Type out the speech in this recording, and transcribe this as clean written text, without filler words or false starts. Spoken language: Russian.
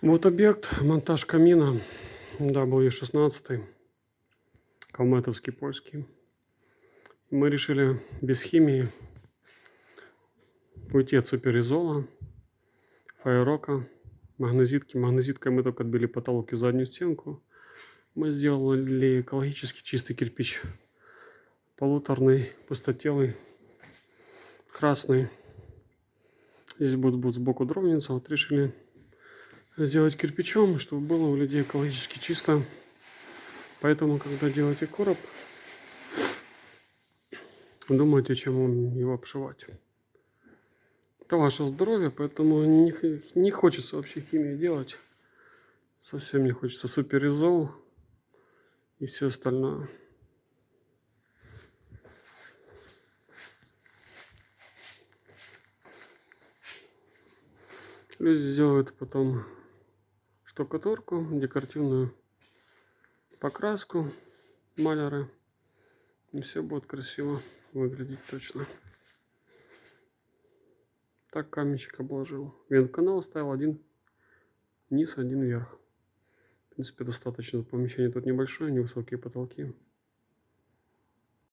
Вот объект, монтаж камина, W16, калметовский, польский. Мы решили без химии уйти от суперизола, фаерока, магнезитки. Магнезиткой мы только отбили потолок и заднюю стенку. Мы сделали экологически чистый кирпич. Полуторный, пустотелый, красный. Здесь будет сбоку дровница. Вот решили сделать кирпичом, чтобы было у людей экологически чисто. Поэтому, когда делаете короб, думайте, чем его обшивать. Это ваше здоровье, поэтому не хочется вообще химию делать. Совсем не хочется суперизол и все остальное. Люди делают потом штукатурку, декоративную покраску, маляры. И все будет красиво выглядеть точно. Так каменщик обложил. Вент-канал ставил один вниз, один вверх. В принципе, достаточно. Помещение тут небольшое, невысокие потолки.